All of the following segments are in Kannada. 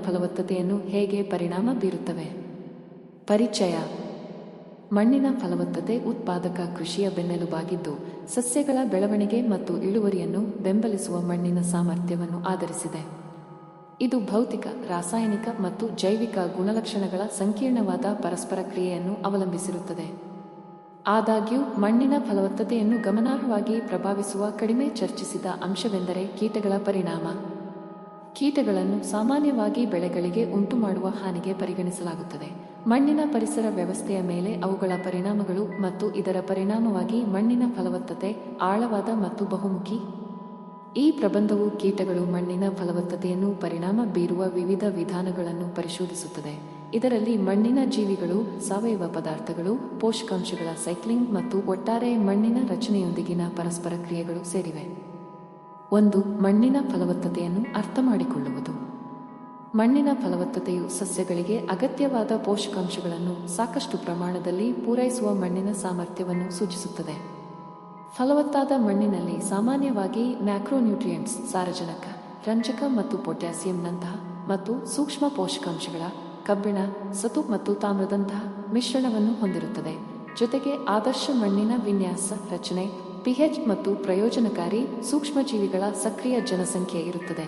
ಫಲವತ್ತತೆಯನ್ನು ಹೇಗೆ ಪರಿಣಾಮ ಬೀರುತ್ತವೆ? ಪರಿಚಯ. ಮಣ್ಣಿನ ಫಲವತ್ತತೆ ಉತ್ಪಾದಕ ಕೃಷಿಯ ಬೆನ್ನೆಲುಬಾಗಿದ್ದು, ಸಸ್ಯಗಳ ಬೆಳವಣಿಗೆ ಮತ್ತು ಇಳುವರಿಯನ್ನು ಬೆಂಬಲಿಸುವ ಮಣ್ಣಿನ ಸಾಮರ್ಥ್ಯವನ್ನು ಆಧರಿಸಿದೆ. ಇದು ಭೌತಿಕ, ರಾಸಾಯನಿಕ ಮತ್ತು ಜೈವಿಕ ಗುಣಲಕ್ಷಣಗಳ ಸಂಕೀರ್ಣವಾದ ಪರಸ್ಪರ ಕ್ರಿಯೆಯನ್ನು ಅವಲಂಬಿಸಿರುತ್ತದೆ. ಆದಾಗ್ಯೂ, ಮಣ್ಣಿನ ಫಲವತ್ತತೆಯನ್ನು ಗಮನಾರ್ಹವಾಗಿ ಪ್ರಭಾವಿಸುವ ಕಡಿಮೆ ಚರ್ಚಿಸಿದ ಅಂಶವೆಂದರೆ ಕೀಟಗಳ ಪರಿಣಾಮ. ಕೀಟಗಳನ್ನು ಸಾಮಾನ್ಯವಾಗಿ ಬೆಳೆಗಳಿಗೆ ಉಂಟುಮಾಡುವ ಹಾನಿಗೆ ಪರಿಗಣಿಸಲಾಗುತ್ತದೆ. ಮಣ್ಣಿನ ಪರಿಸರ ವ್ಯವಸ್ಥೆಯ ಮೇಲೆ ಅವುಗಳ ಪರಿಣಾಮಗಳು ಮತ್ತು ಇದರ ಪರಿಣಾಮವಾಗಿ ಮಣ್ಣಿನ ಫಲವತ್ತತೆ ಆಳವಾದ ಮತ್ತು ಬಹುಮುಖಿ. ಈ ಪ್ರಬಂಧವು ಕೀಟಗಳು ಮಣ್ಣಿನ ಫಲವತ್ತತೆಯನ್ನು ಪರಿಣಾಮ ಬೀರುವ ವಿವಿಧ ವಿಧಾನಗಳನ್ನು ಪರಿಶೋಧಿಸುತ್ತದೆ. ಇದರಲ್ಲಿ ಮಣ್ಣಿನ ಜೀವಿಗಳು, ಸಾವಯವ ಪದಾರ್ಥಗಳು, ಪೋಷಕಾಂಶಗಳ ಸೈಕ್ಲಿಂಗ್ ಮತ್ತು ಒಟ್ಟಾರೆ ಮಣ್ಣಿನ ರಚನೆಯೊಂದಿಗಿನ ಪರಸ್ಪರ ಕ್ರಿಯೆಗಳು ಸೇರಿವೆ. 1. ಮಣ್ಣಿನ ಫಲವತ್ತತೆಯನ್ನು ಅರ್ಥಮಾಡಿಕೊಳ್ಳುವುದು. ಮಣ್ಣಿನ ಫಲವತ್ತತೆಯು ಸಸ್ಯಗಳಿಗೆ ಅಗತ್ಯವಾದ ಪೋಷಕಾಂಶಗಳನ್ನು ಸಾಕಷ್ಟು ಪ್ರಮಾಣದಲ್ಲಿ ಪೂರೈಸುವ ಮಣ್ಣಿನ ಸಾಮರ್ಥ್ಯವನ್ನು ಸೂಚಿಸುತ್ತದೆ. ಫಲವತ್ತಾದ ಮಣ್ಣಿನಲ್ಲಿ ಸಾಮಾನ್ಯವಾಗಿ ಮ್ಯಾಕ್ರೋನ್ಯೂಟ್ರಿಯೆಂಟ್ಸ್, ಸಾರಜನಕ, ರಂಜಕ ಮತ್ತು ಪೊಟ್ಯಾಸಿಯಂನಂತಹ ಮತ್ತು ಸೂಕ್ಷ್ಮ ಪೋಷಕಾಂಶಗಳ ಕಬ್ಬಿಣ, ಸತು ಮತ್ತು ತಾಮ್ರದಂತಹ ಮಿಶ್ರಣವನ್ನು ಹೊಂದಿರುತ್ತದೆ. ಜೊತೆಗೆ ಆದರ್ಶ ಮಣ್ಣಿನ ವಿನ್ಯಾಸ, ರಚನೆ, ಪಿಎಚ್ ಮತ್ತು ಪ್ರಯೋಜನಕಾರಿ ಸೂಕ್ಷ್ಮಜೀವಿಗಳ ಸಕ್ರಿಯ ಜನಸಂಖ್ಯೆ ಇರುತ್ತದೆ.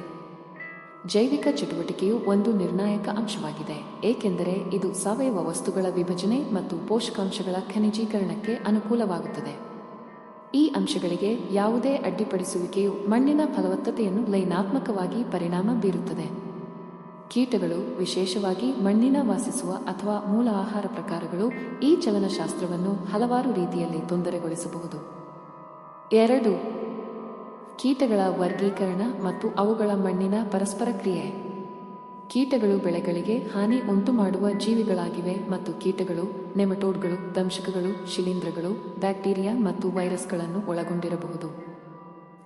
ಜೈವಿಕ ಚಟುವಟಿಕೆಯು ಒಂದು ನಿರ್ಣಾಯಕ ಅಂಶವಾಗಿದೆ, ಏಕೆಂದರೆ ಇದು ಸಾವಯವ ವಸ್ತುಗಳ ವಿಭಜನೆ ಮತ್ತು ಪೋಷಕಾಂಶಗಳ ಖನಿಜೀಕರಣಕ್ಕೆ ಅನುಕೂಲವಾಗುತ್ತದೆ. ಈ ಅಂಶಗಳಿಗೆ ಯಾವುದೇ ಅಡ್ಡಿಪಡಿಸುವಿಕೆಯು ಮಣ್ಣಿನ ಫಲವತ್ತತೆಯನ್ನು ಲೈನಾತ್ಮಕವಾಗಿ ಪರಿಣಾಮ ಬೀರುತ್ತದೆ. ಕೀಟಗಳು, ವಿಶೇಷವಾಗಿ ಮಣ್ಣಿನ ವಾಸಿಸುವ ಅಥವಾ ಮೂಲ ಆಹಾರ ಪ್ರಕಾರಗಳು, ಈ ಚಲನಶಾಸ್ತ್ರವನ್ನು ಹಲವಾರು ರೀತಿಯಲ್ಲಿ ತೊಂದರೆಗೊಳಿಸಬಹುದು. 2. ಕೀಟಗಳ ವರ್ಗೀಕರಣ ಮತ್ತು ಅವುಗಳ ಮಣ್ಣಿನ ಪರಸ್ಪರ ಕ್ರಿಯೆ. ಕೀಟಗಳು ಬೆಳೆಗಳಿಗೆ ಹಾನಿ ಉಂಟುಮಾಡುವ ಜೀವಿಗಳಾಗಿವೆ ಮತ್ತು ಕೀಟಗಳು ನೆಮಟೋಡ್ಗಳು, ದಂಶಕಗಳು, ಶಿಲೀಂಧ್ರಗಳು, ಬ್ಯಾಕ್ಟೀರಿಯಾ ಮತ್ತು ವೈರಸ್ಗಳನ್ನು ಒಳಗೊಂಡಿರಬಹುದು.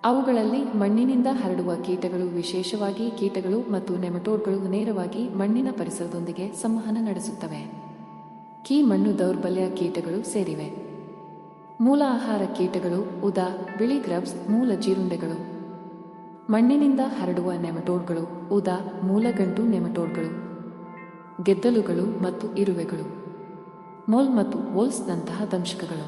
ಅವುಗಳಲ್ಲಿ ಮಣ್ಣಿನಿಂದ ಹರಡುವ ಕೀಟಗಳು, ವಿಶೇಷವಾಗಿ ಕೀಟಗಳು ಮತ್ತು ನೆಮಟೋಡ್ಗಳು ನೇರವಾಗಿ ಮಣ್ಣಿನ ಪರಿಸರದೊಂದಿಗೆ ಸಂವಹನ ನಡೆಸುತ್ತವೆ. ಮಣ್ಣು ದೌರ್ಬಲ್ಯ ಕೀಟಗಳು ಸೇರಿವೆ. ಮೂಲ ಆಹಾರ ಕೀಟಗಳು, ಉದಾ, ಬಿಳಿ ಗ್ರಬ್ಸ್, ಮೂಲ ಜೀರುಂಡೆಗಳು. ಮಣ್ಣಿನಿಂದ ಹರಡುವ ನೆಮಟೋಡ್ಗಳು, ಉದಾ, ಮೂಲಗಂಟು ನೆಮಟೋಡ್ಗಳು, ಗೆದ್ದಲುಗಳು ಮತ್ತು ಇರುವೆಗಳು, ಮೊಲ್ ಮತ್ತು ವೋಲ್ಸ್ನಂತಹ ದಂಶಕಗಳು.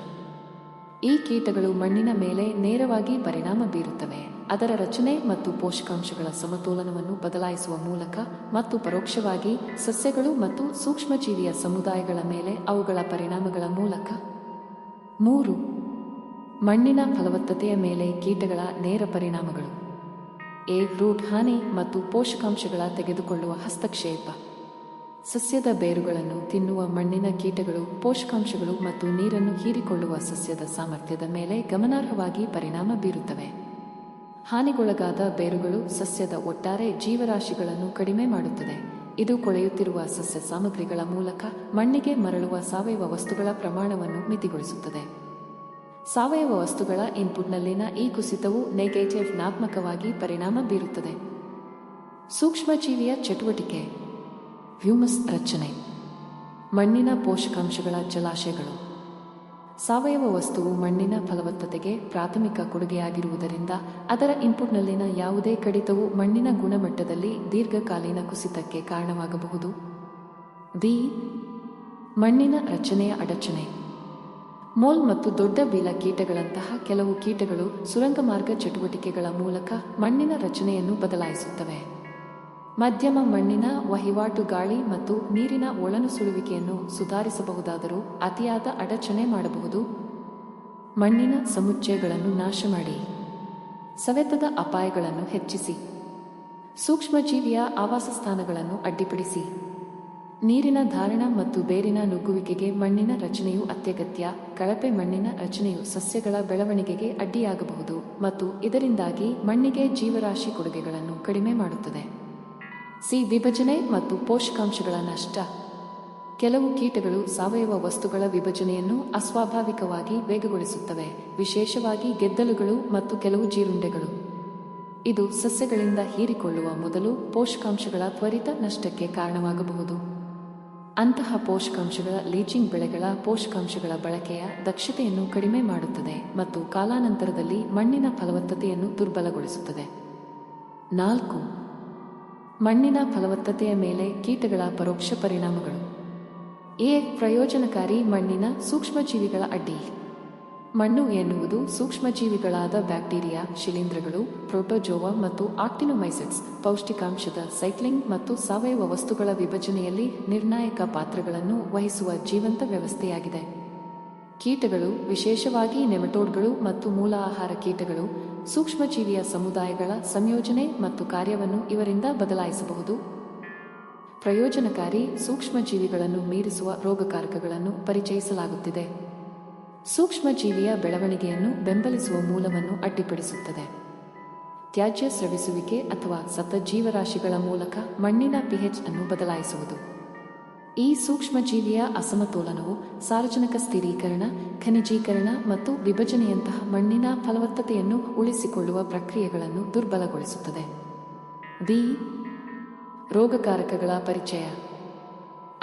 ಈ ಕೀಟಗಳು ಮಣ್ಣಿನ ಮೇಲೆ ನೇರವಾಗಿ ಪರಿಣಾಮ ಬೀರುತ್ತವೆ, ಅದರ ರಚನೆ ಮತ್ತು ಪೋಷಕಾಂಶಗಳ ಸಮತೋಲನವನ್ನು ಬದಲಾಯಿಸುವ ಮೂಲಕ, ಮತ್ತು ಪರೋಕ್ಷವಾಗಿ ಸಸ್ಯಗಳು ಮತ್ತು ಸೂಕ್ಷ್ಮಜೀವಿಯ ಸಮುದಾಯಗಳ ಮೇಲೆ ಅವುಗಳ ಪರಿಣಾಮಗಳ ಮೂಲಕ. 3. ಮಣ್ಣಿನ ಫಲವತ್ತತೆಯ ಮೇಲೆ ಕೀಟಗಳ ನೇರ ಪರಿಣಾಮಗಳು. ರೂಟ್ ಹಾನಿ ಮತ್ತು ಪೋಷಕಾಂಶಗಳ ತೆಗೆದುಕೊಳ್ಳುವ ಹಸ್ತಕ್ಷೇಪ. ಸಸ್ಯದ ಬೇರುಗಳನ್ನು ತಿನ್ನುವ ಮಣ್ಣಿನ ಕೀಟಗಳು ಪೋಷಕಾಂಶಗಳು ಮತ್ತು ನೀರನ್ನು ಹೀರಿಕೊಳ್ಳುವ ಸಸ್ಯದ ಸಾಮರ್ಥ್ಯದ ಮೇಲೆ ಗಮನಾರ್ಹವಾಗಿ ಪರಿಣಾಮ ಬೀರುತ್ತವೆ. ಹಾನಿಗೊಳಗಾದ ಬೇರುಗಳು ಸಸ್ಯದ ಒಟ್ಟಾರೆ ಜೀವರಾಶಿಗಳನ್ನು ಕಡಿಮೆ ಮಾಡುತ್ತದೆ. ಇದು ಕೊಳೆಯುತ್ತಿರುವ ಸಸ್ಯ ಸಾಮಗ್ರಿಗಳ ಮೂಲಕ ಮಣ್ಣಿಗೆ ಮರಳುವ ಸಾವಯವ ವಸ್ತುಗಳ ಪ್ರಮಾಣವನ್ನು ಮಿತಿಗೊಳಿಸುತ್ತದೆ. ಸಾವಯವ ವಸ್ತುಗಳ ಇನ್ಪುಟ್ನಲ್ಲಿನ ಈ ಕುಸಿತವು ನೆಗೆಟಿವ್ ನಾತ್ಮಕವಾಗಿ ಪರಿಣಾಮ ಬೀರುತ್ತದೆ. ಸೂಕ್ಷ್ಮಜೀವಿಯ ಚಟುವಟಿಕೆ. ಹ್ಯೂಮಸ್ ರಚನೆ. ಮಣ್ಣಿನ ಪೋಷಕಾಂಶಗಳ ಜಲಾಶಯಗಳು. ಸಾವಯವ ವಸ್ತುವು ಮಣ್ಣಿನ ಫಲವತ್ತತೆಗೆ ಪ್ರಾಥಮಿಕ ಕೊಡುಗೆಯಾಗಿರುವುದರಿಂದ ಅದರ ಇನ್ಪುಟ್ನಲ್ಲಿನ ಯಾವುದೇ ಕಡಿತವು ಮಣ್ಣಿನ ಗುಣಮಟ್ಟದಲ್ಲಿ ದೀರ್ಘಕಾಲೀನ ಕುಸಿತಕ್ಕೆ ಕಾರಣವಾಗಬಹುದು. ಮಣ್ಣಿನ ರಚನೆಯ ಅಡಚಣೆ. ಮೋಲ್ ಮತ್ತು ದೊಡ್ಡ ಬೀಳ ಕೀಟಗಳಂತಹ ಕೆಲವು ಕೀಟಗಳು ಸುರಂಗಮಾರ್ಗ ಚಟುವಟಿಕೆಗಳ ಮೂಲಕ ಮಣ್ಣಿನ ರಚನೆಯನ್ನು ಬದಲಾಯಿಸುತ್ತವೆ. ಮಧ್ಯಮ ಮಣ್ಣಿನ ವಹಿವಾಟು ಗಾಳಿ ಮತ್ತು ನೀರಿನ ಒಳನುಸುಳುವಿಕೆಯನ್ನು ಸುಧಾರಿಸಬಹುದಾದರೂ ಅತಿಯಾದ ಅಡಚಣೆ ಮಾಡಬಹುದು. ಮಣ್ಣಿನ ಸಮುಚ್ಚಯಗಳನ್ನು ನಾಶ ಮಾಡಿ, ಸವೆತದ ಅಪಾಯಗಳನ್ನು ಹೆಚ್ಚಿಸಿ, ಸೂಕ್ಷ್ಮಜೀವಿಯ ಆವಾಸಸ್ಥಾನಗಳನ್ನು ಅಡ್ಡಿಪಡಿಸಿ. ನೀರಿನ ಧಾರಣ ಮತ್ತು ಬೇರಿನ ನುಗ್ಗುವಿಕೆಗೆ ಮಣ್ಣಿನ ರಚನೆಯು ಅತ್ಯಗತ್ಯ. ಕಳಪೆ ಮಣ್ಣಿನ ರಚನೆಯು ಸಸ್ಯಗಳ ಬೆಳವಣಿಗೆಗೆ ಅಡ್ಡಿಯಾಗಬಹುದು ಮತ್ತು ಇದರಿಂದಾಗಿ ಮಣ್ಣಿಗೆ ಜೀವರಾಶಿ ಕೊಡುಗೆಗಳನ್ನು ಕಡಿಮೆ ಮಾಡುತ್ತದೆ. ವಿಭಜನೆ ಮತ್ತು ಪೋಷಕಾಂಶಗಳ ನಷ್ಟ. ಕೆಲವು ಕೀಟಗಳು ಸಾವಯವ ವಸ್ತುಗಳ ವಿಭಜನೆಯನ್ನು ಅಸ್ವಾಭಾವಿಕವಾಗಿ ವೇಗಗೊಳಿಸುತ್ತವೆ, ವಿಶೇಷವಾಗಿ ಗೆದ್ದಲುಗಳು ಮತ್ತು ಕೆಲವು ಜೀರುಂಡೆಗಳು. ಇದು ಸಸ್ಯಗಳಿಂದ ಹೀರಿಕೊಳ್ಳುವ ಮೊದಲು ಪೋಷಕಾಂಶಗಳ ತ್ವರಿತ ನಷ್ಟಕ್ಕೆ ಕಾರಣವಾಗಬಹುದು. ಅಂತಹ ಪೋಷಕಾಂಶಗಳ ಲೀಚಿಂಗ್ ಬೆಳೆಗಳ ಪೋಷಕಾಂಶಗಳ ಬಳಕೆಯ ದಕ್ಷತೆಯನ್ನು ಕಡಿಮೆ ಮಾಡುತ್ತದೆ ಮತ್ತು ಕಾಲಾನಂತರದಲ್ಲಿ ಮಣ್ಣಿನ ಫಲವತ್ತತೆಯನ್ನು ದುರ್ಬಲಗೊಳಿಸುತ್ತದೆ. 4. ಮಣ್ಣಿನ ಫಲವತ್ತತೆಯ ಮೇಲೆ ಕೀಟಗಳ ಪರೋಕ್ಷ ಪರಿಣಾಮಗಳು. ಪ್ರಯೋಜನಕಾರಿ ಮಣ್ಣಿನ ಸೂಕ್ಷ್ಮಜೀವಿಗಳ ಅಡ್ಡಿ. ಮಣ್ಣು ಎನ್ನುವುದು ಸೂಕ್ಷ್ಮಜೀವಿಗಳಾದ ಬ್ಯಾಕ್ಟೀರಿಯಾ, ಶಿಲೀಂಧ್ರಗಳು, ಪ್ರೋಟೋಜೋವಾ ಮತ್ತು ಆಕ್ಟಿನೊಮೈಸಿಟ್ಸ್ ಪೌಷ್ಟಿಕಾಂಶದ ಸೈಕ್ಲಿಂಗ್ ಮತ್ತು ಸಾವಯವ ವಸ್ತುಗಳ ವಿಭಜನೆಯಲ್ಲಿ ನಿರ್ಣಾಯಕ ಪಾತ್ರಗಳನ್ನು ವಹಿಸುವ ಜೀವಂತ ವ್ಯವಸ್ಥೆಯಾಗಿದೆ. ಕೀಟಗಳು, ವಿಶೇಷವಾಗಿ ನೆಮಟೋಡ್ಗಳು ಮತ್ತು ಮೂಲ ಆಹಾರ ಕೀಟಗಳು, ಸೂಕ್ಷ್ಮಜೀವಿಯ ಸಮುದಾಯಗಳ ಸಂಯೋಜನೆ ಮತ್ತು ಕಾರ್ಯವನ್ನು ಇವರಿಂದ ಬದಲಾಯಿಸಬಹುದು. ಪ್ರಯೋಜನಕಾರಿ ಸೂಕ್ಷ್ಮಜೀವಿಗಳನ್ನು ಮೀರಿಸುವ ರೋಗಕಾರಕಗಳನ್ನು ಪರಿಚಯಿಸಲಾಗುತ್ತಿದೆ. ಸೂಕ್ಷ್ಮಜೀವಿಯ ಬೆಳವಣಿಗೆಯನ್ನು ಬೆಂಬಲಿಸುವ ಮೂಲವನ್ನು ಅಡ್ಡಿಪಡಿಸುತ್ತದೆ. ತ್ಯಾಜ್ಯ ಸ್ರವಿಸುವಿಕೆ ಅಥವಾ ಸತ್ತ ಜೀವರಾಶಿಗಳ ಮೂಲಕ ಮಣ್ಣಿನ ಪಿಎಚ್ ಅನ್ನು ಬದಲಾಯಿಸುವುದು. ಈ ಸೂಕ್ಷ್ಮಜೀವಿಯ ಅಸಮತೋಲನವು ಸಾರಜನಕ ಸ್ಥಿರೀಕರಣ, ಖನಿಜೀಕರಣ ಮತ್ತು ವಿಭಜನೆಯಂತಹ ಮಣ್ಣಿನ ಫಲವತ್ತತೆಯನ್ನು ಉಳಿಸಿಕೊಳ್ಳುವ ಪ್ರಕ್ರಿಯೆಗಳನ್ನು ದುರ್ಬಲಗೊಳಿಸುತ್ತದೆ. ರೋಗಕಾರಕಗಳ ಪರಿಚಯ.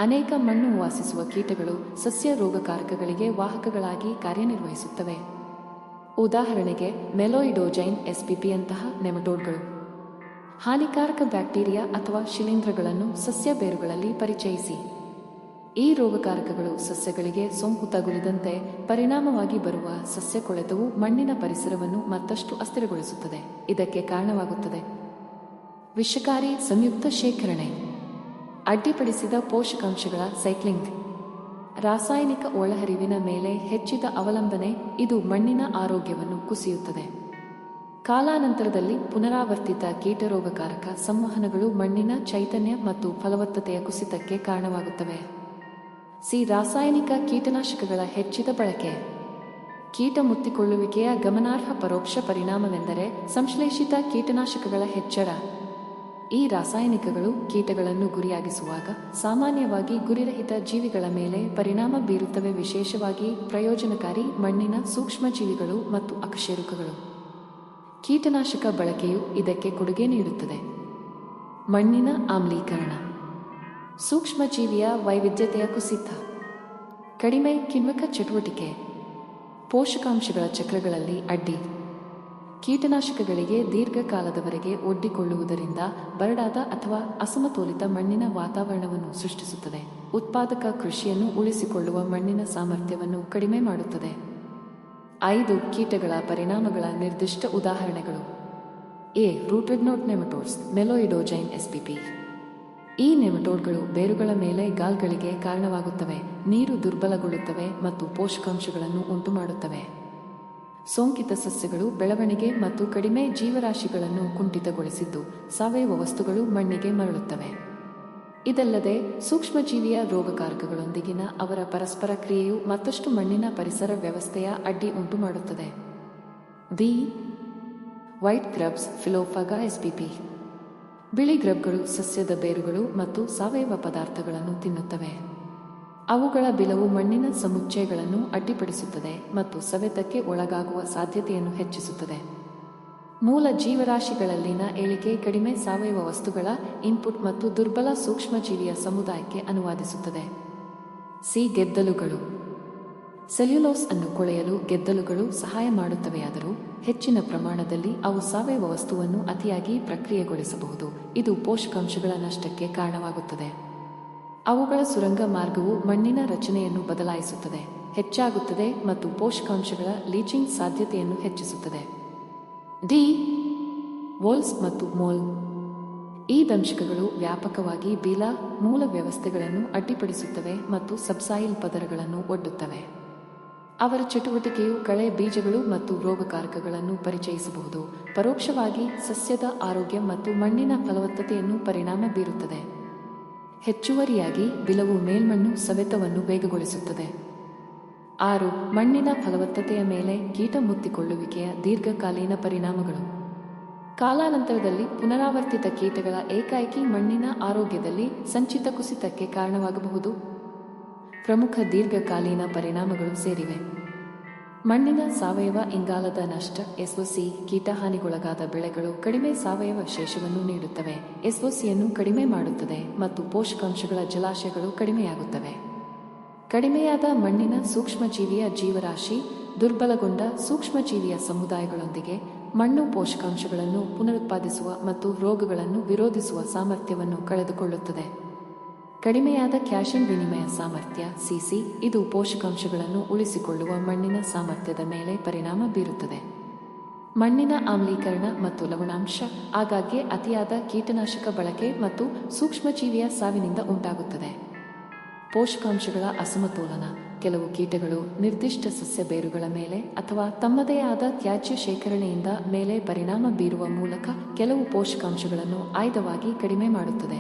ಅನೇಕ ಮಣ್ಣು ವಾಸಿಸುವ ಕೀಟಗಳು ಸಸ್ಯ ರೋಗಕಾರಕಗಳಿಗೆ ವಾಹಕಗಳಾಗಿ ಕಾರ್ಯನಿರ್ವಹಿಸುತ್ತವೆ. ಉದಾಹರಣೆಗೆ ಮೆಲೋಯಿಡೋಜೈನ್ ಎಸ್ಪಿಪಿಯಂತಹ ನೆಮಟೋಡ್ಗಳು ಹಾನಿಕಾರಕ ಬ್ಯಾಕ್ಟೀರಿಯಾ ಅಥವಾ ಶಿಲೀಂಧ್ರಗಳನ್ನು ಸಸ್ಯ ಬೇರುಗಳಲ್ಲಿ ಪರಿಚಯಿಸಿ. ಈ ರೋಗಕಾರಕಗಳು ಸಸ್ಯಗಳಿಗೆ ಸೋಂಕು ತಗುಲಿದಂತೆ ಪರಿಣಾಮವಾಗಿ ಬರುವ ಸಸ್ಯ ಕೊಳೆತವು ಮಣ್ಣಿನ ಪರಿಸರವನ್ನು ಮತ್ತಷ್ಟು ಅಸ್ಥಿರಗೊಳಿಸುತ್ತದೆ. ಇದಕ್ಕೆ ಕಾರಣವಾಗುತ್ತದೆ. ವಿಷಕಾರಿ ಸಂಯುಕ್ತ ಶೇಖರಣೆ, ಅಡ್ಡಿಪಡಿಸಿದ ಪೋಷಕಾಂಶಗಳ ಸೈಕ್ಲಿಂಗ್, ರಾಸಾಯನಿಕ ಒಳಹರಿವಿನ ಮೇಲೆ ಹೆಚ್ಚಿದ ಅವಲಂಬನೆ. ಇದು ಮಣ್ಣಿನ ಆರೋಗ್ಯವನ್ನು ಕುಸಿಯುತ್ತದೆ. ಕಾಲಾನಂತರದಲ್ಲಿ ಪುನರಾವರ್ತಿತ ಕೀಟರೋಗಕಾರಕ ಸಂವಹನಗಳು ಮಣ್ಣಿನ ಚೈತನ್ಯ ಮತ್ತು ಫಲವತ್ತತೆಯ ಕುಸಿತಕ್ಕೆ ಕಾರಣವಾಗುತ್ತವೆ. ರಾಸಾಯನಿಕ ಕೀಟನಾಶಕಗಳ ಹೆಚ್ಚಿದ ಬಳಕೆ. ಕೀಟ ಮುತ್ತಿಕೊಳ್ಳುವಿಕೆಯ ಗಮನಾರ್ಹ ಪರೋಕ್ಷ ಪರಿಣಾಮವೆಂದರೆ ಸಂಶ್ಲೇಷಿತ ಕೀಟನಾಶಕಗಳ ಹೆಚ್ಚಳ. ಈ ರಾಸಾಯನಿಕಗಳು ಕೀಟಗಳನ್ನು ಗುರಿಯಾಗಿಸುವಾಗ ಸಾಮಾನ್ಯವಾಗಿ ಗುರಿರಹಿತ ಜೀವಿಗಳ ಮೇಲೆ ಪರಿಣಾಮ ಬೀರುತ್ತವೆ, ವಿಶೇಷವಾಗಿ ಪ್ರಯೋಜನಕಾರಿ ಮಣ್ಣಿನ ಸೂಕ್ಷ್ಮಜೀವಿಗಳು ಮತ್ತು ಅಕಶೇರುಕಗಳು. ಕೀಟನಾಶಕ ಬಳಕೆಯು ಇದಕ್ಕೆ ಕೊಡುಗೆ ನೀಡುತ್ತದೆ. ಮಣ್ಣಿನ ಆಮ್ಲೀಕರಣ, ಸೂಕ್ಷ್ಮಜೀವಿಯ ವೈವಿಧ್ಯತೆಯ ಕುಸಿತ, ಕಡಿಮೆ ಕಿಣ್ವಕ ಚಟುವಟಿಕೆ, ಪೋಷಕಾಂಶಗಳ ಚಕ್ರಗಳಲ್ಲಿ ಅಡ್ಡಿ. ಕೀಟನಾಶಕಗಳಿಗೆ ದೀರ್ಘಕಾಲದವರೆಗೆ ಒಡ್ಡಿಕೊಳ್ಳುವುದರಿಂದ ಬರಡಾದ ಅಥವಾ ಅಸಮತೋಲಿತ ಮಣ್ಣಿನ ವಾತಾವರಣವನ್ನು ಸೃಷ್ಟಿಸುತ್ತದೆ. ಉತ್ಪಾದಕ ಕೃಷಿಯನ್ನು ಉಳಿಸಿಕೊಳ್ಳುವ ಮಣ್ಣಿನ ಸಾಮರ್ಥ್ಯವನ್ನು ಕಡಿಮೆ ಮಾಡುತ್ತದೆ. 5 ಕೀಟಗಳ ಪರಿಣಾಮಗಳ ನಿರ್ದಿಷ್ಟ ಉದಾಹರಣೆಗಳು. Rooted knot nematodes, Meloidogyne spp. ಈ ನೆಮಟೋಡ್ಗಳು ಬೇರುಗಳ ಮೇಲೆ ಗಾಲ್ಗಳಿಗೆ ಕಾರಣವಾಗುತ್ತವೆ, ನೀರು ದುರ್ಬಲಗೊಳ್ಳುತ್ತವೆ ಮತ್ತು ಪೋಷಕಾಂಶಗಳನ್ನು ಉಂಟುಮಾಡುತ್ತವೆ. ಸೋಂಕಿತ ಸಸ್ಯಗಳು ಬೆಳವಣಿಗೆ ಮತ್ತು ಕಡಿಮೆ ಜೀವರಾಶಿಗಳನ್ನು ಕುಂಠಿತಗೊಳಿಸಿದ್ದು ಸಾವಯವ ವಸ್ತುಗಳು ಮಣ್ಣಿಗೆ ಮರಳುತ್ತವೆ. ಇದಲ್ಲದೆ ಸೂಕ್ಷ್ಮಜೀವಿಯ ರೋಗಕಾರಕಗಳೊಂದಿಗಿನ ಅವರ ಪರಸ್ಪರ ಕ್ರಿಯೆಯು ಮತ್ತಷ್ಟು ಮಣ್ಣಿನ ಪರಿಸರ ವ್ಯವಸ್ಥೆಯ ಅಡ್ಡಿ ಉಂಟುಮಾಡುತ್ತದೆ. White grubs, Phyllophaga spp. ಬಿಳಿ ಗ್ರಬ್ಗಳು ಸಸ್ಯದ ಬೇರುಗಳು ಮತ್ತು ಸಾವಯವ ಪದಾರ್ಥಗಳನ್ನು ತಿನ್ನುತ್ತವೆ. ಅವುಗಳ ಬಿಲವು ಮಣ್ಣಿನ ಸಮುಚ್ಚಯಗಳನ್ನು ಅಡ್ಡಿಪಡಿಸುತ್ತದೆ ಮತ್ತು ಸವೆತಕ್ಕೆ ಒಳಗಾಗುವ ಸಾಧ್ಯತೆಯನ್ನು ಹೆಚ್ಚಿಸುತ್ತದೆ. ಮೂಲ ಜೀವರಾಶಿಗಳಲ್ಲಿನ ಇಳಿಕೆ ಕಡಿಮೆ ಸಾವಯವ ವಸ್ತುಗಳ ಇನ್ಪುಟ್ ಮತ್ತು ದುರ್ಬಲ ಸೂಕ್ಷ್ಮಜೀವಿಯ ಸಮುದಾಯಕ್ಕೆ ಅನುವಾದಿಸುತ್ತದೆ. ಗೆದ್ದಲುಗಳು. ಸೆಲ್ಯುಲೋಸ್ ಅನ್ನು ಕೊಳೆಯಲು ಗೆದ್ದಲುಗಳು ಸಹಾಯ ಮಾಡುತ್ತವೆಯಾದರೂ ಹೆಚ್ಚಿನ ಪ್ರಮಾಣದಲ್ಲಿ ಅವು ಸಾವಯವ ವಸ್ತುವನ್ನು ಅತಿಯಾಗಿ ಪ್ರಕ್ರಿಯೆಗೊಳಿಸಬಹುದು. ಇದು ಪೋಷಕಾಂಶಗಳ ನಷ್ಟಕ್ಕೆ ಕಾರಣವಾಗುತ್ತದೆ. ಅವುಗಳ ಸುರಂಗ ಮಾರ್ಗವು ಮಣ್ಣಿನ ರಚನೆಯನ್ನು ಬದಲಾಯಿಸುತ್ತದೆ, ಹೆಚ್ಚಾಗುತ್ತದೆ ಮತ್ತು ಪೋಷಕಾಂಶಗಳ ಲೀಚಿಂಗ್ ಸಾಧ್ಯತೆಯನ್ನು ಹೆಚ್ಚಿಸುತ್ತದೆ. ವೋಲ್ಸ್ ಮತ್ತು ಮೋಲ್. ಈ ದಂಶಕಗಳು ವ್ಯಾಪಕವಾಗಿ ಬೀಲಾ ಮೂಲ ವ್ಯವಸ್ಥೆಗಳನ್ನು ಅಡ್ಡಿಪಡಿಸುತ್ತವೆ ಮತ್ತು ಸಬ್ಸಾಯಿಲ್ ಪದರಗಳನ್ನು ಒಡ್ಡುತ್ತವೆ. ಅವರ ಚಟುವಟಿಕೆಯು ಕಳೆ ಬೀಜಗಳು ಮತ್ತು ರೋಗಕಾರಕಗಳನ್ನು ಪರಿಚಯಿಸಬಹುದು, ಪರೋಕ್ಷವಾಗಿ ಸಸ್ಯದ ಆರೋಗ್ಯ ಮತ್ತು ಮಣ್ಣಿನ ಫಲವತ್ತತೆಯನ್ನು ಪರಿಣಾಮ ಬೀರುತ್ತದೆ. ಹೆಚ್ಚುವರಿಯಾಗಿ ಬಿಲವು ಮೇಲ್ಮಣ್ಣು ಸವೆತವನ್ನು ವೇಗಗೊಳಿಸುತ್ತದೆ. 6 ಮಣ್ಣಿನ ಫಲವತ್ತತೆಯ ಮೇಲೆ ಕೀಟ ಮುತ್ತಿಕೊಳ್ಳುವಿಕೆಯ ದೀರ್ಘಕಾಲೀನ ಪರಿಣಾಮಗಳು. ಕಾಲಾನಂತರದಲ್ಲಿ ಪುನರಾವರ್ತಿತ ಕೀಟಗಳ ಏಕಾಏಕಿ ಮಣ್ಣಿನ ಆರೋಗ್ಯದಲ್ಲಿ ಸಂಚಿತ ಕುಸಿತಕ್ಕೆ ಕಾರಣವಾಗಬಹುದು. ಪ್ರಮುಖ ದೀರ್ಘಕಾಲೀನ ಪರಿಣಾಮಗಳು ಸೇರಿವೆ: ಮಣ್ಣಿನ ಸಾವಯವ ಇಂಗಾಲದ ನಷ್ಟ, ಎಸ್ಒಸಿ. ಕೀಟಹಾನಿಗೊಳಗಾದ ಬೆಳೆಗಳು ಕಡಿಮೆ ಸಾವಯವ ಶೇಷವನ್ನು ನೀಡುತ್ತವೆ, ಎಸ್ಒಸಿಯನ್ನು ಕಡಿಮೆ ಮಾಡುತ್ತದೆ ಮತ್ತು ಪೋಷಕಾಂಶಗಳ ಜಲಾಶಯಗಳು ಕಡಿಮೆಯಾಗುತ್ತವೆ. ಕಡಿಮೆಯಾದ ಮಣ್ಣಿನ ಸೂಕ್ಷ್ಮಜೀವಿಯ ಜೀವರಾಶಿ, ದುರ್ಬಲಗೊಂಡ ಸೂಕ್ಷ್ಮಜೀವಿಯ ಸಮುದಾಯಗಳೊಂದಿಗೆ ಮಣ್ಣು ಪೋಷಕಾಂಶಗಳನ್ನು ಪುನರುತ್ಪಾದಿಸುವ ಮತ್ತು ರೋಗಗಳನ್ನು ವಿರೋಧಿಸುವ ಸಾಮರ್ಥ್ಯವನ್ನು ಕಳೆದುಕೊಳ್ಳುತ್ತದೆ. ಕಡಿಮೆಯಾದ ಕ್ಯಾಲ್ಸಿಯಂ ವಿನಿಮಯ ಸಾಮರ್ಥ್ಯ ಸಿಸಿ ಇದು ಪೋಷಕಾಂಶಗಳನ್ನು ಉಳಿಸಿಕೊಳ್ಳುವ ಮಣ್ಣಿನ ಸಾಮರ್ಥ್ಯದ ಮೇಲೆ ಪರಿಣಾಮ ಬೀರುತ್ತದೆ. ಮಣ್ಣಿನ ಆಮ್ಲೀಕರಣ ಮತ್ತು ಲವಣಾಂಶ ಆಗಾಗ್ಗೆ ಅತಿಯಾದ ಕೀಟನಾಶಕ ಬಳಕೆ ಮತ್ತು ಸೂಕ್ಷ್ಮಜೀವಿಯ ಸಾವಿನಿಂದ ಉಂಟಾಗುತ್ತದೆ. ಪೋಷಕಾಂಶಗಳ ಅಸಮತೋಲನ ಕೆಲವು ಕೀಟಗಳು ನಿರ್ದಿಷ್ಟ ಸಸ್ಯ ಬೇರುಗಳ ಮೇಲೆ ಅಥವಾ ತಮ್ಮದೇ ಆದ ತ್ಯಾಜ್ಯ ಶೇಖರಣೆಯಿಂದ ಮೇಲೆ ಪರಿಣಾಮ ಬೀರುವ ಮೂಲಕ ಕೆಲವು ಪೋಷಕಾಂಶಗಳನ್ನು ಆಯ್ದವಾಗಿ ಕಡಿಮೆ ಮಾಡುತ್ತದೆ.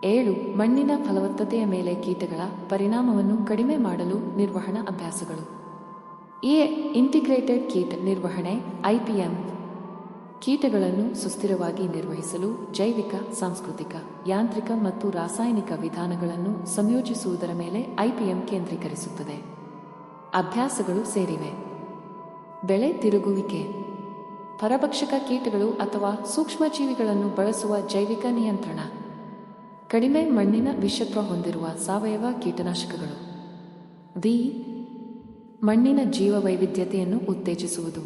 7. ಮಣ್ಣಿನ ಫಲವತ್ತತೆಯ ಮೇಲೆ ಕೀಟಗಳ ಪರಿಣಾಮವನ್ನು ಕಡಿಮೆ ಮಾಡಲು ನಿರ್ವಹಣಾ ಅಭ್ಯಾಸಗಳು. ಇಂಟಿಗ್ರೇಟೆಡ್ ಕೀಟ ನಿರ್ವಹಣೆ IPM ಕೀಟಗಳನ್ನು ಸುಸ್ಥಿರವಾಗಿ ನಿರ್ವಹಿಸಲು ಜೈವಿಕ, ಸಾಂಸ್ಕೃತಿಕ, ಯಾಂತ್ರಿಕ ಮತ್ತು ರಾಸಾಯನಿಕ ವಿಧಾನಗಳನ್ನು ಸಂಯೋಜಿಸುವುದರ ಮೇಲೆ IPM ಕೇಂದ್ರೀಕರಿಸುತ್ತದೆ. ಅಭ್ಯಾಸಗಳು ಸೇರಿವೆ: ಬೆಳೆ ತಿರುಗುವಿಕೆ, ಪರಭಕ್ಷಕ ಕೀಟಗಳು ಅಥವಾ ಸೂಕ್ಷ್ಮಜೀವಿಗಳನ್ನು ಬಳಸುವ ಜೈವಿಕ ನಿಯಂತ್ರಣ, ಕಡಿಮೆ ಮಣ್ಣಿನ ವಿಷತ್ವ ಹೊಂದಿರುವ ಸಾವಯವ ಕೀಟನಾಶಕಗಳು. ಮಣ್ಣಿನ ಜೀವವೈವಿಧ್ಯತೆಯನ್ನು ಉತ್ತೇಜಿಸುವುದು.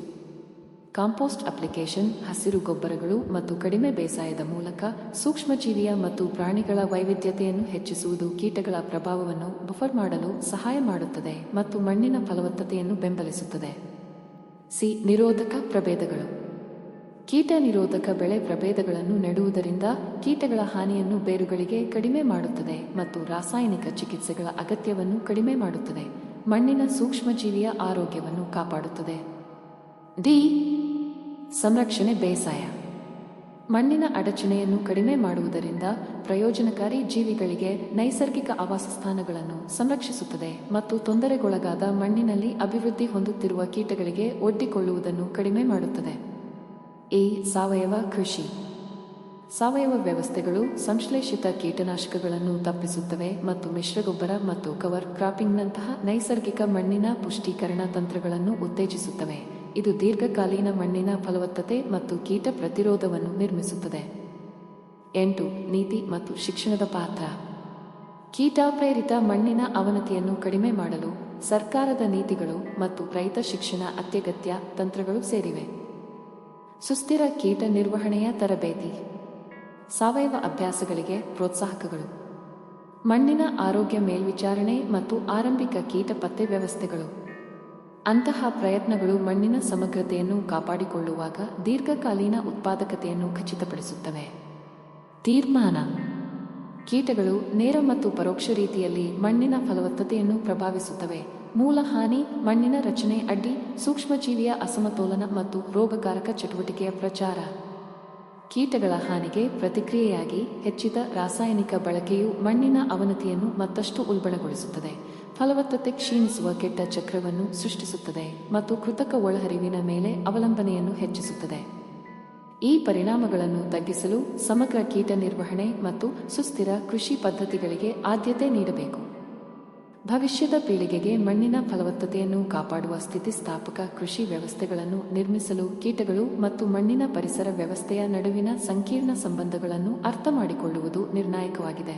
ಕಾಂಪೋಸ್ಟ್ ಅಪ್ಲಿಕೇಶನ್ ಹಸಿರು ಗೊಬ್ಬರಗಳು ಮತ್ತು ಕಡಿಮೆ ಬೇಸಾಯದ ಮೂಲಕ ಸೂಕ್ಷ್ಮಜೀವಿಯ ಮತ್ತು ಪ್ರಾಣಿಗಳ ವೈವಿಧ್ಯತೆಯನ್ನು ಹೆಚ್ಚಿಸುವುದು ಕೀಟಗಳ ಪ್ರಭಾವವನ್ನು ಬಫರ್ ಮಾಡಲು ಸಹಾಯ ಮಾಡುತ್ತದೆ ಮತ್ತು ಮಣ್ಣಿನ ಫಲವತ್ತತೆಯನ್ನು ಬೆಂಬಲಿಸುತ್ತದೆ. ನಿರೋಧಕ ಪ್ರಭೇದಗಳು. ಕೀಟ ನಿರೋಧಕ ಬೆಳೆ ಪ್ರಭೇದಗಳನ್ನು ನೆಡುವುದರಿಂದ ಕೀಟಗಳ ಹಾನಿಯನ್ನು ಬೇರುಗಳಿಗೆ ಕಡಿಮೆ ಮಾಡುತ್ತದೆ ಮತ್ತು ರಾಸಾಯನಿಕ ಚಿಕಿತ್ಸೆಗಳ ಅಗತ್ಯವನ್ನು ಕಡಿಮೆ ಮಾಡುತ್ತದೆ. ಮಣ್ಣಿನ ಸೂಕ್ಷ್ಮಜೀವಿಯ ಆರೋಗ್ಯವನ್ನು ಕಾಪಾಡುತ್ತದೆ. ಸಂರಕ್ಷಣೆ ಬೇಸಾಯ. ಮಣ್ಣಿನ ಅಡಚಣೆಯನ್ನು ಕಡಿಮೆ ಮಾಡುವುದರಿಂದ ಪ್ರಯೋಜನಕಾರಿ ಜೀವಿಗಳಿಗೆ ನೈಸರ್ಗಿಕ ಆವಾಸಸ್ಥಾನಗಳನ್ನು ಸಂರಕ್ಷಿಸುತ್ತದೆ ಮತ್ತು ತೊಂದರೆಗೊಳಗಾದ ಮಣ್ಣಿನಲ್ಲಿ ಅಭಿವೃದ್ಧಿ ಹೊಂದುತ್ತಿರುವ ಕೀಟಗಳಿಗೆ ಒಡ್ಡಿಕೊಳ್ಳುವುದನ್ನು ಕಡಿಮೆ ಮಾಡುತ್ತದೆ. ಸಾವಯವ ಕೃಷಿ. ಸಾವಯವ ವ್ಯವಸ್ಥೆಗಳು ಸಂಶ್ಲೇಷಿತ ಕೀಟನಾಶಕಗಳನ್ನು ತಪ್ಪಿಸುತ್ತವೆ ಮತ್ತು ಮಿಶ್ರಗೊಬ್ಬರ ಮತ್ತು ಕವರ್ ಕ್ರಾಪಿಂಗ್ನಂತಹ ನೈಸರ್ಗಿಕ ಮಣ್ಣಿನ ಪುಷ್ಟೀಕರಣ ತಂತ್ರಗಳನ್ನು ಉತ್ತೇಜಿಸುತ್ತವೆ. ಇದು ದೀರ್ಘಕಾಲೀನ ಮಣ್ಣಿನ ಫಲವತ್ತತೆ ಮತ್ತು ಕೀಟ ಪ್ರತಿರೋಧವನ್ನು ನಿರ್ಮಿಸುತ್ತದೆ. 8. ನೀತಿ ಮತ್ತು ಶಿಕ್ಷಣದ ಪಾತ್ರ. ಕೀಟ ಪ್ರೇರಿತ ಮಣ್ಣಿನ ಅವನತಿಯನ್ನು ಕಡಿಮೆ ಮಾಡಲು ಸರ್ಕಾರದ ನೀತಿಗಳು ಮತ್ತು ರೈತ ಶಿಕ್ಷಣ ಅತ್ಯಗತ್ಯ ತಂತ್ರಗಳು ಸೇರಿವೆ. ಸುಸ್ಥಿರ ಕೀಟ ನಿರ್ವಹಣೆಯ ತರಬೇತಿ. ಸಾವಯವ ಅಭ್ಯಾಸಗಳಿಗೆ ಪ್ರೋತ್ಸಾಹಕಗಳು. ಮಣ್ಣಿನ ಆರೋಗ್ಯ ಮೇಲ್ವಿಚಾರಣೆ ಮತ್ತು ಆರಂಭಿಕ ಕೀಟ ಪತ್ತೆ ವ್ಯವಸ್ಥೆಗಳು. ಅಂತಹ ಪ್ರಯತ್ನಗಳು ಮಣ್ಣಿನ ಸಮಗ್ರತೆಯನ್ನು ಕಾಪಾಡಿಕೊಳ್ಳುವಾಗ ದೀರ್ಘಕಾಲೀನ ಉತ್ಪಾದಕತೆಯನ್ನು ಖಚಿತಪಡಿಸುತ್ತವೆ. ತೀರ್ಮಾನ. ಕೀಟಗಳು ನೇರ ಮತ್ತು ಪರೋಕ್ಷ ರೀತಿಯಲ್ಲಿ ಮಣ್ಣಿನ ಫಲವತ್ತತೆಯನ್ನು ಪ್ರಭಾವಿಸುತ್ತವೆ. ಮೂಲ ಹಾನಿ, ಮಣ್ಣಿನ ರಚನೆ ಅಡ್ಡಿ, ಸೂಕ್ಷ್ಮಜೀವಿಯ ಅಸಮತೋಲನ ಮತ್ತು ರೋಗಕಾರಕ ಚಟುವಟಿಕೆಯ ಪ್ರಚಾರ. ಕೀಟಗಳ ಹಾನಿಗೆ ಪ್ರತಿಕ್ರಿಯೆಯಾಗಿ ಹೆಚ್ಚಿದ ರಾಸಾಯನಿಕ ಬಳಕೆಯು ಮಣ್ಣಿನ ಅವನತಿಯನ್ನು ಮತ್ತಷ್ಟು ಉಲ್ಬಣಗೊಳಿಸುತ್ತದೆ, ಫಲವತ್ತತೆ ಕ್ಷೀಣಿಸುವ ಕೆಟ್ಟ ಚಕ್ರವನ್ನು ಸೃಷ್ಟಿಸುತ್ತದೆ ಮತ್ತು ಕೃತಕ ಒಳಹರಿವಿನ ಮೇಲೆ ಅವಲಂಬನೆಯನ್ನು ಹೆಚ್ಚಿಸುತ್ತದೆ. ಈ ಪರಿಣಾಮಗಳನ್ನು ತಗ್ಗಿಸಲು ಸಮಗ್ರ ಕೀಟ ನಿರ್ವಹಣೆ ಮತ್ತು ಸುಸ್ಥಿರ ಕೃಷಿ ಪದ್ಧತಿಗಳಿಗೆ ಆದ್ಯತೆ ನೀಡಬೇಕು. ಭವಿಷ್ಯದ ಪೀಳಿಗೆಗೆ ಮಣ್ಣಿನ ಫಲವತ್ತತೆಯನ್ನು ಕಾಪಾಡುವ ಸ್ಥಿತಿಸ್ಥಾಪಕ ಕೃಷಿ ವ್ಯವಸ್ಥೆಗಳನ್ನು ನಿರ್ಮಿಸಲು ಕೀಟಗಳು ಮತ್ತು ಮಣ್ಣಿನ ಪರಿಸರ ವ್ಯವಸ್ಥೆಯ ನಡುವಿನ ಸಂಕೀರ್ಣ ಸಂಬಂಧಗಳನ್ನು ಅರ್ಥಮಾಡಿಕೊಳ್ಳುವುದು ನಿರ್ಣಾಯಕವಾಗಿದೆ.